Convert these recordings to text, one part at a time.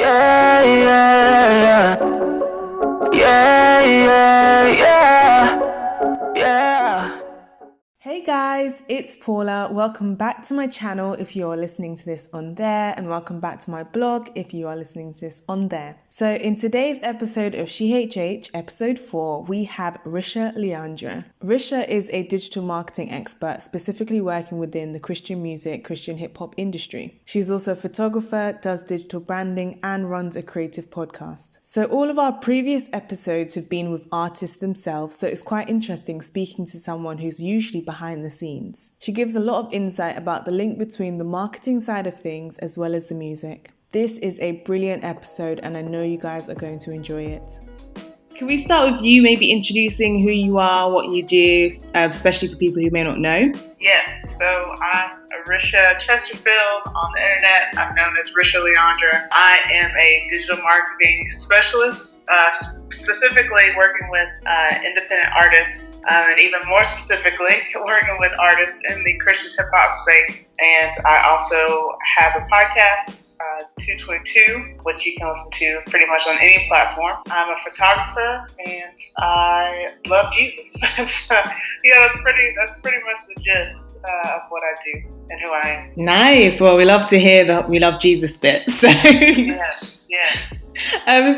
Yeah, yeah, yeah. Yeah, yeah, yeah. Yeah. Hey guys, it's Paula. Welcome back to my channel if you are listening to this on there, and welcome back to my blog if you are listening to this on there. So in today's episode of She.H.H, episode 4, we have Risha Leondra. Risha is a digital marketing expert, specifically working within the Christian music, Christian hip hop industry. She's also a photographer, does digital branding, and runs a creative podcast. So all of our previous episodes have been with artists themselves, so it's quite interesting speaking to someone who's usually behind the scenes. She gives a lot of insight about the link between the marketing side of things as well as the music. This is a brilliant episode and I know you guys are going to enjoy it. Can we start with you maybe introducing who you are, what you do, especially for people who may not know? Yes, so I'm Risha Chesterfield on the internet. I'm known as Risha Leondra. I am a digital marketing specialist, specifically working with independent artists, and even more specifically, working with artists in the Christian hip hop space. And I also have a podcast, 222, which you can listen to pretty much on any platform. I'm a photographer and I love Jesus. So, yeah, that's pretty much the gist of what I do and who I am. Nice. Well, we love to hear that we love Jesus bit. So Yes.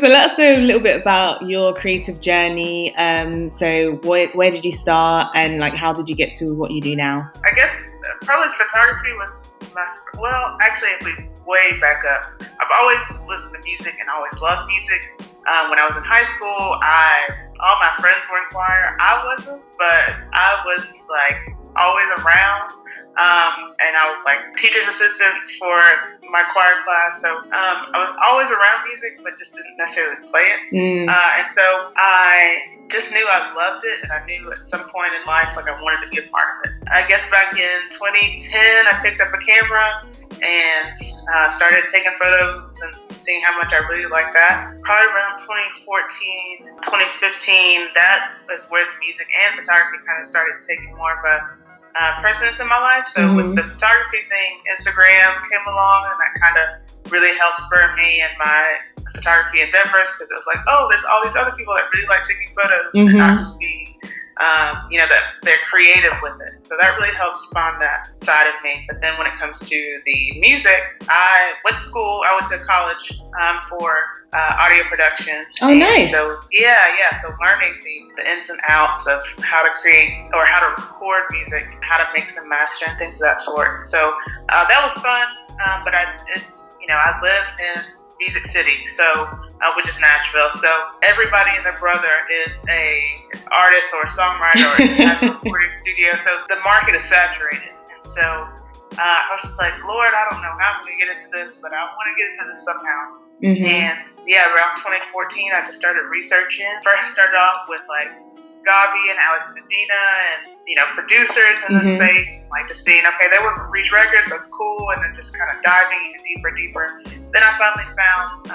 So let us know a little bit about your creative journey. So where did you start and how did you get to what you do now? I guess probably photography was actually if we way back up, I've always listened to music and always loved music. When I was in high school, all my friends were in choir. I wasn't, but I was always around. And I was teacher's assistant for my choir class. So I was always around music, but just didn't necessarily play it. And so I just knew I loved it. And I knew at some point in life, I wanted to be a part of it. I guess back in 2010, I picked up a camera and started taking photos and seeing how much I really liked that. Probably around 2014, 2015, that was where the music and photography kind of started taking more of a precedence in my life. So with the photography thing, Instagram came along and that kind of really helped spur me in my photography endeavors, because it was there's all these other people that really like taking photos and not just be that they're creative with it. So that really helped spawn that side of me. But then when it comes to the music, I went to college for audio production. Oh, nice. So so learning the ins and outs of how to create or how to record music, how to mix and master and things of that sort. So that was fun. But I live in Music City, which is Nashville. So everybody and their brother is a artist or a songwriter or has a recording studio. So the market is saturated. And so I was just Lord, I don't know how I'm going to get into this, but I want to get into this somehow. And around 2014, I just started researching. First, I started off with Gawvi and Medina and producers in the space, just seeing, okay, they work with Reach Records, that's cool, and then just kind of diving even deeper. Then I finally found,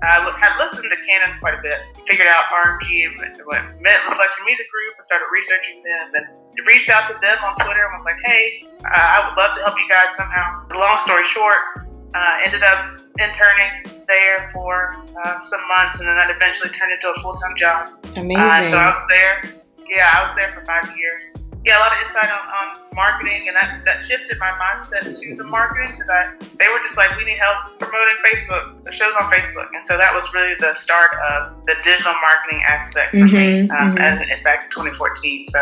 I had listened to Canon quite a bit, figured out RMG, what meant Reflection Music Group, and started researching them, and reached out to them on Twitter and was like, hey, I would love to help you guys somehow. Long story short, ended up interning there for some months, and then that eventually turned into a full-time job. Amazing. So I was there for 5 years. A lot of insight on marketing, and that shifted my mindset to the marketing, because they were just we need help promoting Facebook, shows on Facebook. And so that was really the start of the digital marketing aspect for me back in 2014. So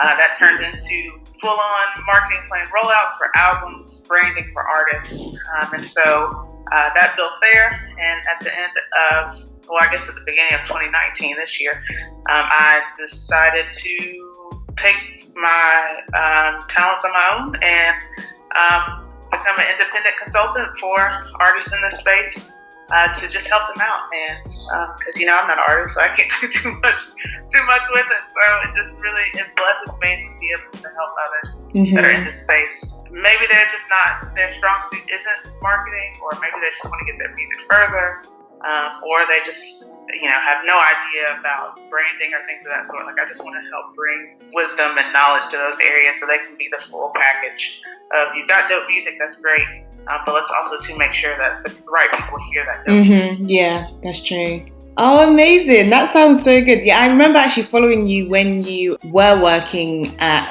that turned into full-on marketing plan rollouts for albums, branding for artists. And so that built there. And at the end of, at the beginning of 2019, this year, I decided to take my talents on my own and become an independent consultant for artists in this space to just help them out. And because I'm not an artist, so I can't do too much with it. So it blesses me to be able to help others that are in this space. Maybe they're just not, their strong suit isn't marketing, or maybe they just want to get their music further, or they just have no idea about branding or things of that sort. I just want to help bring wisdom and knowledge to those areas so they can be the full package of, you've got dope music, that's great, but let's also to make sure that the right people hear that music. Yeah, that's true. Oh, amazing. That sounds so good. Yeah, I remember actually following you when you were working at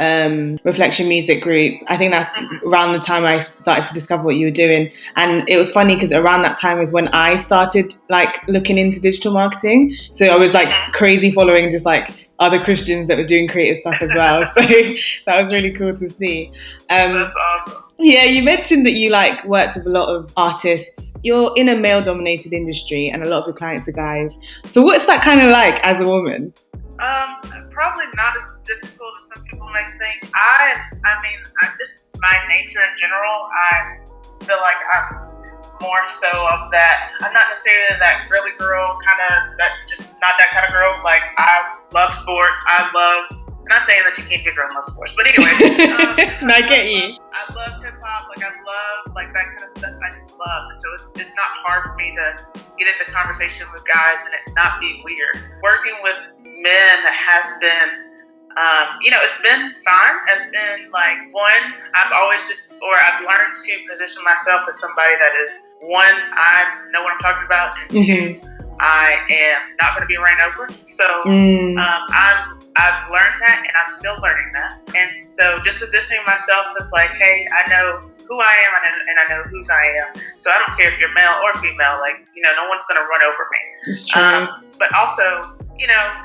Reflection Music Group. I think that's around the time I started to discover what you were doing. And it was funny because around that time was when I started like looking into digital marketing. So I was like crazy following just like other Christians that were doing creative stuff as well. So that was really cool to see. That's awesome. Yeah, you mentioned that you like worked with a lot of artists. You're in a male-dominated industry, and a lot of your clients are guys. So, what's that kind of like as a woman? Probably not as difficult as some people may think. I mean, just my nature in general. I feel like I'm more so of that. I'm not necessarily that girly girl kind of. That just not that kind of girl. Like I love sports. I'm not saying that you can't be a girl and love sports, but anyways. I get you. I love hip hop, like I love like that kind of stuff. I just love, and so it's not hard for me to get into conversation with guys and it not be weird. Working with men has been, it's been fine. As in, like one, I've learned to position myself as somebody that is one, I know what I'm talking about, and two, I am not going to be ran over. So I've learned that, and I'm still learning that. And so just positioning myself as like, hey, I know who I am and I know whose I am. So I don't care if you're male or female, like, no one's going to run over me. It's true. But also,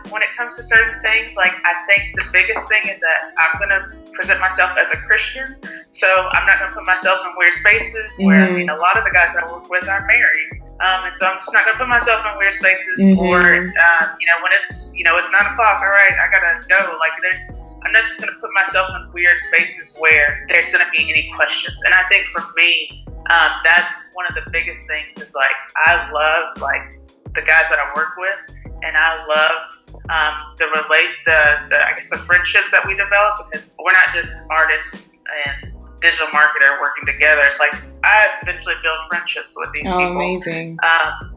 when it comes to certain things, like I think the biggest thing is that I'm going to present myself as a Christian. So I'm not going to put myself in weird spaces where, a lot of the guys that I work with are married. And so I'm just not going to put myself in weird spaces or, when it's, it's 9 o'clock, all right, I got to go. Like I'm not just going to put myself in weird spaces where there's going to be any questions. And I think for me, that's one of the biggest things is like, I love like the guys that I work with, and I love the friendships that we develop, because we're not just artists and digital marketer working together. It's like I eventually build friendships with these people. Amazing.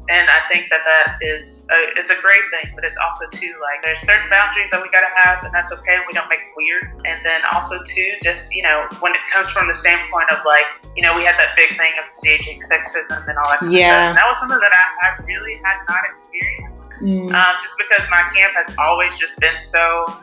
And I think that is it's a great thing, but it's also too like there's certain boundaries that we got to have, and that's okay. We don't make it weird. And then also too, just when it comes from the standpoint of like we had that big thing of CHH Sexism and all that kind of stuff. And that was something that I really had not experienced, just because my camp has always just been so.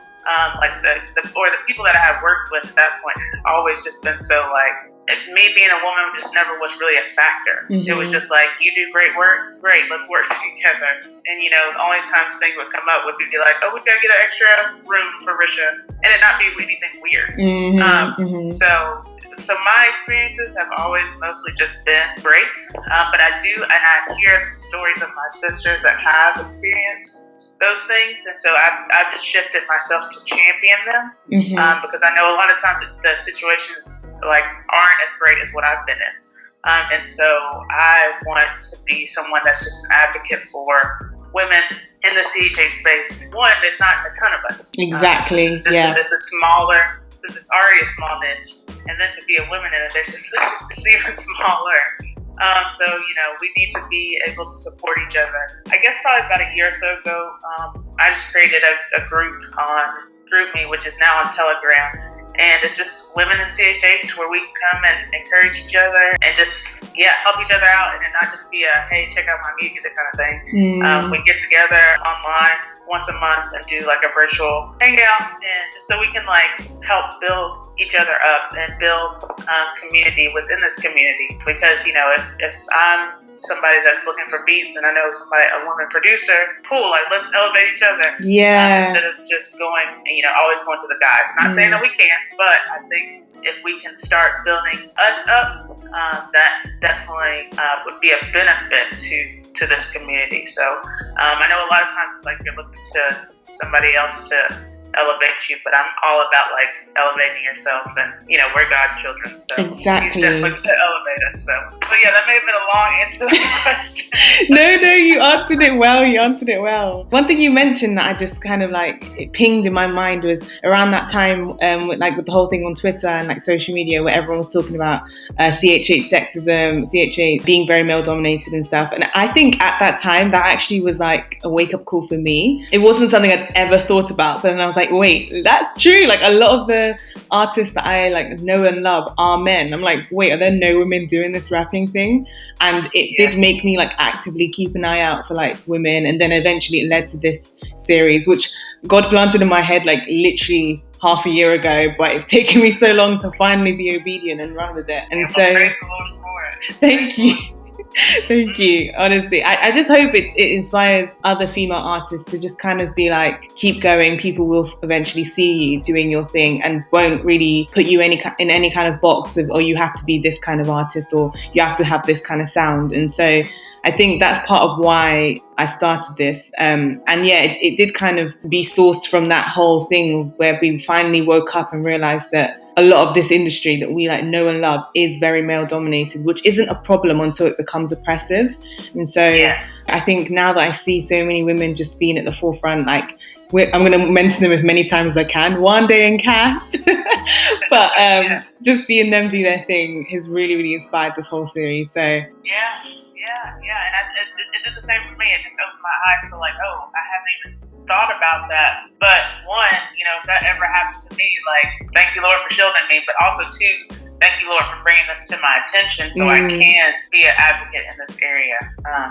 Like the people that I have worked with at that point always just been so like me being a woman just never was really a factor. It was just like, you do great work, great, let's work together. And the only times things would come up would be like, oh, we've got to get an extra room for Risha, and it not be anything weird. So my experiences have always mostly just been great, but I hear the stories of my sisters that have experienced those things, and so I've just shifted myself to champion them, because I know a lot of times the situations like aren't as great as what I've been in, and so I want to be someone that's just an advocate for women in the CHH space. One, there's not a ton of us. Exactly. It's already a small niche, and then to be a woman in it, it's even smaller. So, we need to be able to support each other. I guess probably about a year or so ago, I just created a group on GroupMe, which is now on Telegram. And it's just women in CHH where we can come and encourage each other and just, help each other out, and not just be a, hey, check out my music kind of thing. We get together online once a month and do like a virtual hangout, and just so we can like help build each other up and build community within this community. Because if I'm somebody that's looking for beats and I know a woman producer, cool, like let's elevate each other. Instead of just going, always going to the guys. Not saying that we can't, but I think if we can start building us up, that definitely would be a benefit to this community. So I know a lot of times it's like you're looking to somebody else to elevate you, but I'm all about like elevating yourself, and we're God's children, so exactly. He's definitely going to elevate us. So yeah, that may have been a long answer to the question. No, you answered it well. One thing you mentioned that I just kind of like, it pinged in my mind was around that time with the whole thing on Twitter and like social media where everyone was talking about CHH sexism, CHH being very male dominated and stuff. And I think at that time that actually was like a wake up call for me. It wasn't something I'd ever thought about, but then I was like, wait, that's true. Like a lot of the artists that I like know and love are men. I'm like, wait, are there no women doing this rapping thing? And it did make me like actively keep an eye out for like women. And then eventually it led to this series, which God planted in my head like literally half a year ago, but it's taken me so long to finally be obedient and run with it. And so thank you. Thank you. Honestly, I just hope it inspires other female artists to just kind of be like, keep going. People will eventually see you doing your thing and won't really put you in any kind of box of, or you have to be this kind of artist or you have to have this kind of sound. And so I think that's part of why I started this. And yeah, it did kind of be sourced from that whole thing where we finally woke up and realized that a lot of this industry that we like know and love is very male dominated, which isn't a problem until it becomes oppressive. And so I think now that I see so many women just being at the forefront, like I'm going to mention them as many times as I can, One Day and Cass, but just seeing them do their thing has really, really inspired this whole series. So and it did the same for me. It just opened my eyes to like, oh, I haven't even thought about that. But one, if that ever happened to me, like, thank you, Lord, for shielding me. But also two, thank you, Lord, for bringing this to my attention so I can be an advocate in this area.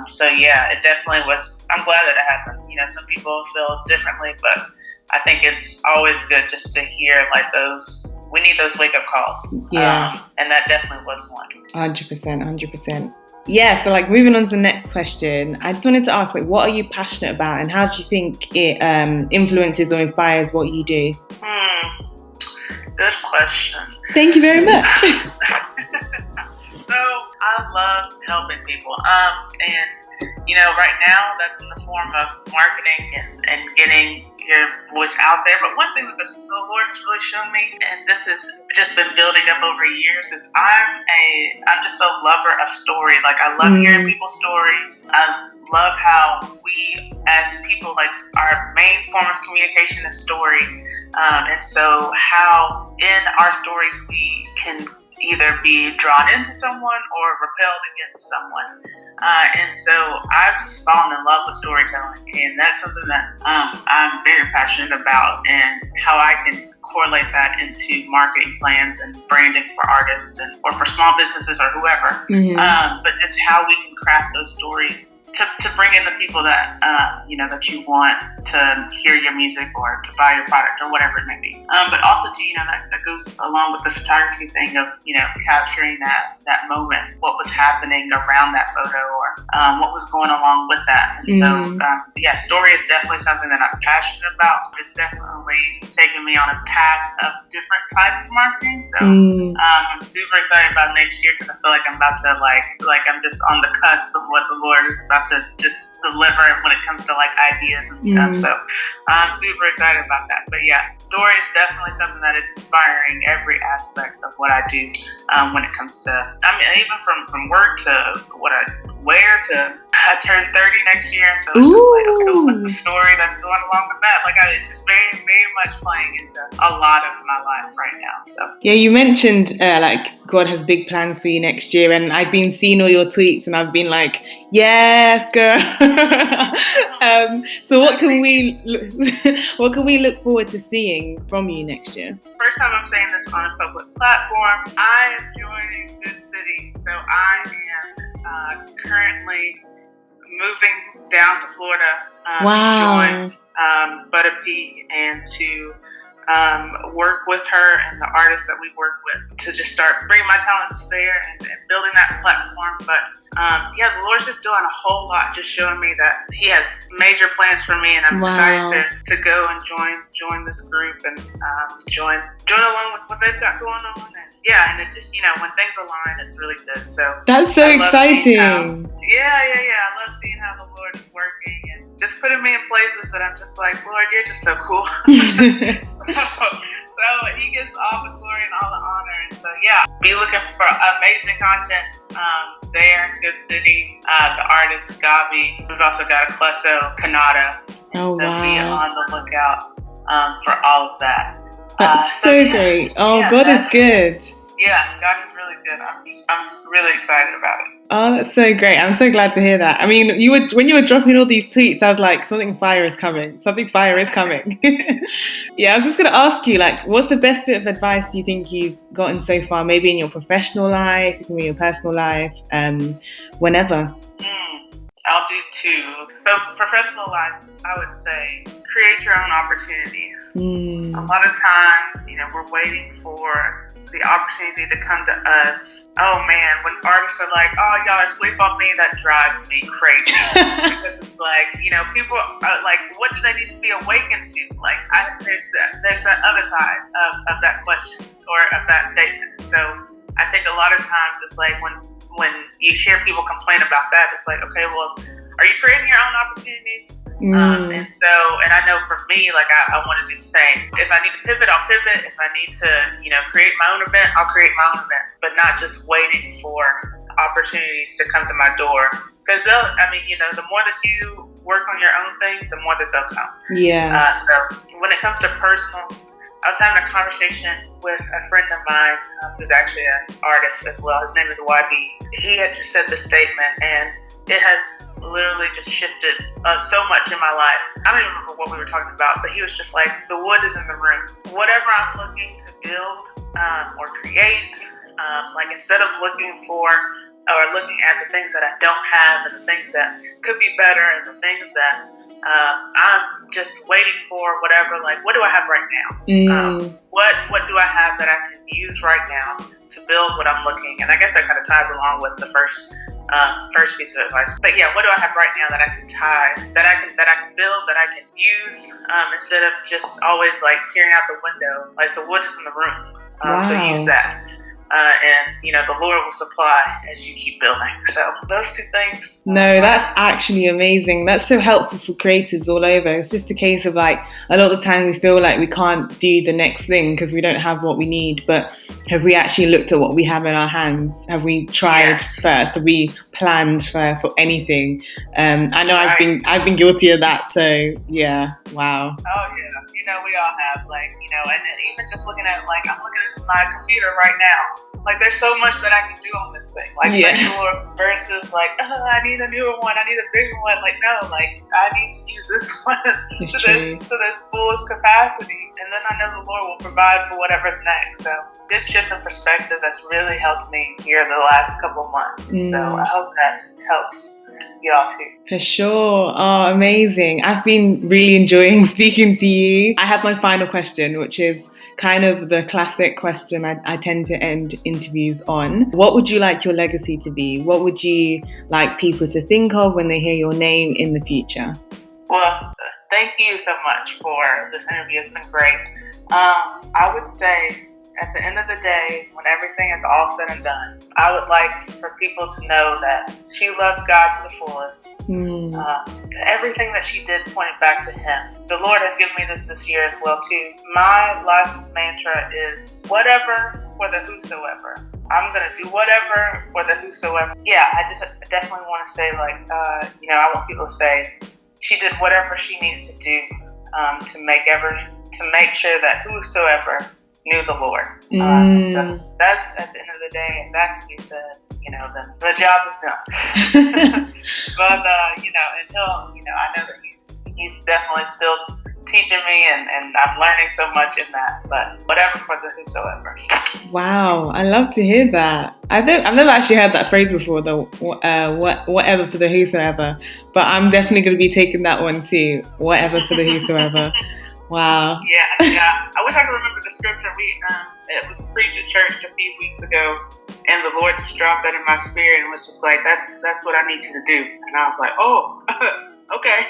So yeah, it definitely was. I'm glad that it happened. Some people feel differently, but I think it's always good just to hear like those. We need those wake up calls. Yeah, and that definitely was one. 100%. Yeah, so like moving on to the next question, I just wanted to ask, like, what are you passionate about and how do you think it influences or inspires what you do? Good question. Thank you very much. So I love helping people. And, right now that's in the form of marketing and getting your voice out there. But one thing that the Lord has really shown me, and this has just been building up over years, is I'm just a lover of story. Like I love hearing people's stories. I love how we as people, like our main form of communication is story. And so how in our stories we can either be drawn into someone or repelled against someone. And so I've just fallen in love with storytelling, and that's something that I'm very passionate about, and how I can correlate that into marketing plans and branding for artists or for small businesses or whoever. But just how we can craft those stories to bring in the people that that you want to hear your music or to buy your product or whatever it may be. But also too, that goes along with the photography thing of capturing that moment, what was happening around that photo or what was going along with that. And so story is definitely something that I'm passionate about. It's definitely taken me on a path of different type of marketing. So I'm super excited about next year because I feel like I'm about to like I'm just on the cusp of what the Lord is about to just deliver when it comes to like ideas and stuff. So I'm super excited about that. But yeah, story is definitely something that is inspiring every aspect of what I do when it comes to, even from work to what I wear to I turn 30 next year. And so it's just like, okay, what's the story that's going along with that? Like it's just very, very much playing into a lot of my life right now. So yeah, you mentioned like God has big plans for you next year, and I've been seeing all your tweets and I've been like, yes, girl. So what can we look forward to seeing from you next year? First time I'm saying this on a public platform, I am joining Good City. So I am currently moving down to Florida to join Butta P and to work with her and the artists that we work with to just start bringing my talents there and building that platform. But the Lord's just doing a whole lot, just showing me that He has major plans for me, and I'm excited to go and join this group and join along with what they've got going on. And it just when things align, it's really good. So that's so exciting. I love seeing how the Lord is working and just putting me in places that I'm just like, Lord, you're just so cool. So He gets all the glory and all the honor. And So yeah, be looking for amazing content there. Good City, the artist Gawvi. We've also got a Klesso, Kanata. Oh, so wow. be on the lookout for all of that. That's so great. Oh, yeah, God is good. Yeah, God is really good. I'm really excited about it. Oh, that's so great. I'm so glad to hear that. I mean, when you were dropping all these tweets, I was like, something fire is coming. Something fire is coming. Yeah, I was just going to ask you, like, what's the best bit of advice you think you've gotten so far? Maybe in your professional life, in your personal life, whenever. I'll do two. So professional life, I would say create your own opportunities. A lot of times, we're waiting for the opportunity to come to us. Oh man, when artists are like, "Oh, y'all are asleep on me," that drives me crazy. Because it's like, people are like, what do they need to be awakened to? Like, there's that other side of that question or of that statement. So I think a lot of times it's like when you hear people complain about that, it's like, okay, well, are you creating your own opportunities? And I know for me, like, I want to do the same. If I need to pivot, I'll pivot. If I need to, create my own event, I'll create my own event, but not just waiting for opportunities to come to my door. Because the more that you work on your own thing, the more that they'll come. Yeah. So when it comes to personal, I was having a conversation with a friend of mine who's actually an artist as well. His name is YB. He had just said this statement, and it has literally just shifted so much in my life. I don't even remember what we were talking about, but he was just like, the wood is in the room. Whatever I'm looking to build or create, like instead of looking for or looking at the things that I don't have and the things that could be better and the things that I'm just waiting for, whatever, like, what do I have right now? What do I have that I can use right now to build what I'm looking? And I guess that kind of ties along with the first piece of advice. But yeah, what do I have right now that I can tie, that I can build, that I can use, instead of just always like peering out the window, like the wood is in the room. Wow. So use that. And the Lord will supply as you keep building. So those two things. No, that's actually amazing. That's so helpful for creatives all over. It's just a case of like, a lot of the time we feel like we can't do the next thing because we don't have what we need. But have we actually looked at what we have in our hands? Have we tried first? Have we planned first or anything? I know I've been guilty of that. So yeah, wow. Oh yeah. We all have, like, and even just looking at, like, I'm looking at my computer right now. Like, there's so much that I can do on this thing. Like, versus, like, I need a newer one, I need a bigger one. Like, no, like, I need to use this one to this fullest capacity. And then I know the Lord will provide for whatever's next. So, good shift in perspective that's really helped me here the last couple of months. So, I hope that helps y'all too. For sure. Oh, amazing. I've been really enjoying speaking to you. I have my final question, which is kind of the classic question I tend to end interviews on. What would you like your legacy to be? What would you like people to think of when they hear your name in the future? Well, thank you so much for this interview. It's been great. I would say, at the end of the day, when everything is all said and done, I would like for people to know that she loved God to the fullest. Everything that she did pointed back to Him. The Lord has given me this year as well too. My life mantra is whatever for the whosoever. I'm going to do whatever for the whosoever. Yeah, I definitely want to say, like, I want people to say she did whatever she needed to do to make sure that whosoever knew the Lord. So that's, at the end of the day, if that can be said, then the job is done. But, and he'll, I know that he's definitely still teaching me and I'm learning so much in that, but whatever for the whosoever. Wow, I love to hear that. I've never actually heard that phrase before, though, whatever for the whosoever, but I'm definitely going to be taking that one too, whatever for the whosoever. Wow. Yeah. I wish I could remember the scripture. It was preached at church a few weeks ago, and the Lord just dropped that in my spirit and was just like, that's what I need you to do. And I was like, oh, okay.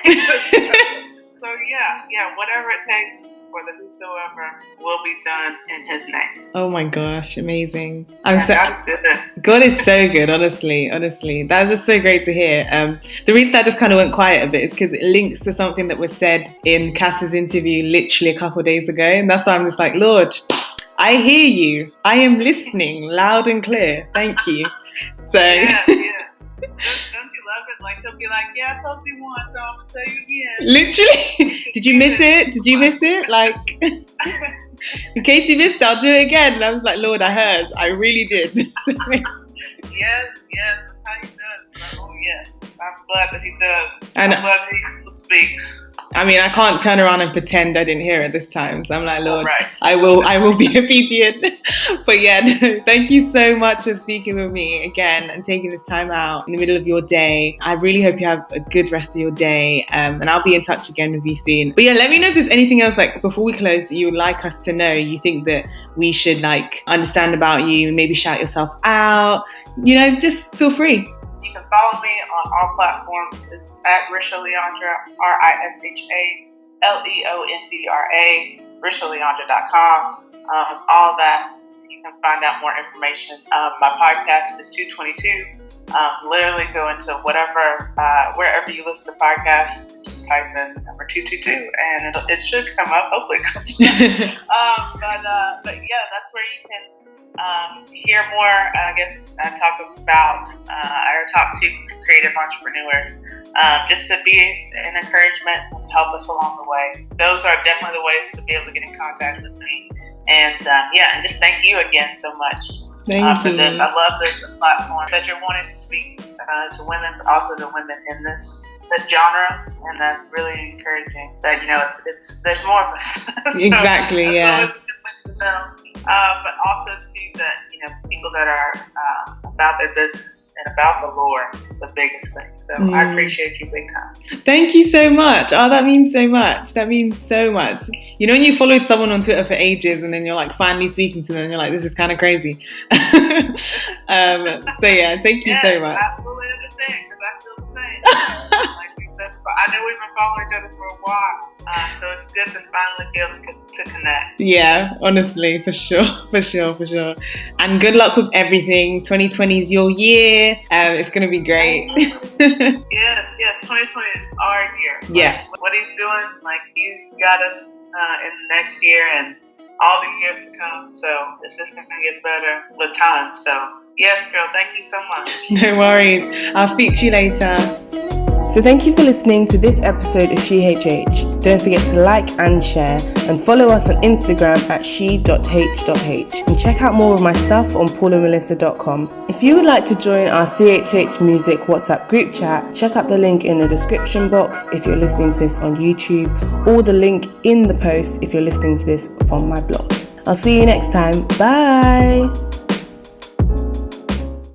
So yeah, whatever it takes for the whosoever will be done in His name. Oh my gosh, amazing. God is good. God is so good, honestly. That's just so great to hear. The reason I just kind of went quiet a bit is because it links to something that was said in Cass's interview literally a couple of days ago. And that's why I'm just like, Lord, I hear you. I am listening loud and clear. Thank you. So Yeah. Don't you love it? Like, he'll be like, yeah, I told you once, so I'm going to tell you again. Literally. Did you miss it? Like, in case you missed it, I'll do it again. And I was like, Lord, I heard. I really did. Yes, that's how he does. Like, oh, yes. I'm glad that he does. And I'm glad that he speaks. I mean, I can't turn around and pretend I didn't hear it this time. So I'm like, Lord, Right. I will be obedient. But yeah, no, thank you so much for speaking with me again and taking this time out in the middle of your day. I really hope you have a good rest of your day. And I'll be in touch again with you soon. But yeah, let me know if there's anything else, like, before we close, that you would like us to know, you think that we should, like, understand about you, maybe shout yourself out. You know, just feel free. You can follow me on all platforms. It's at Risha Leondra, RISHALEONDRA, RishaLeondra.com. All that, you can find out more information. My podcast is 222. Literally go into wherever you listen to podcasts, just type in the number 222 and it should come up. Hopefully it comes up. But yeah, that's where you can hear more, I guess, talk about or talk to creative entrepreneurs, just to be an encouragement and to help us along the way. Those are definitely the ways to be able to get in contact with me. And and just thank you again so much for this. I love the platform that you're wanting to speak to women, but also to women in this genre, and that's really encouraging. That it's there's more of us. So exactly, yeah. But also too that people that are about their business and about the Lord, the biggest thing. So I appreciate you big time. Thank you so much. Oh, that means so much. That means so much. You know, when you followed someone on Twitter for ages and then you're like finally speaking to them and you're like, this is kind of crazy. So yeah, thank you so much. I fully understand because I feel the same. I know we've been following each other for a while. So it's good to finally be able to connect. Yeah, honestly, for sure. And good luck with everything. 2020 is your year. It's going to be great. Yes, 2020 is our year. Yeah. What he's doing, he's got us in the next year and all the years to come. So it's just going to get better with time. So yes, girl, thank you so much. No worries. I'll speak to you later. So thank you for listening to this episode of She.H.H. Don't forget to like and share and follow us on Instagram at She.H.H and check out more of my stuff on paulamelissa.com. If you would like to join our CHH Music WhatsApp group chat, check out the link in the description box if you're listening to this on YouTube, or the link in the post if you're listening to this from my blog. I'll see you next time. Bye!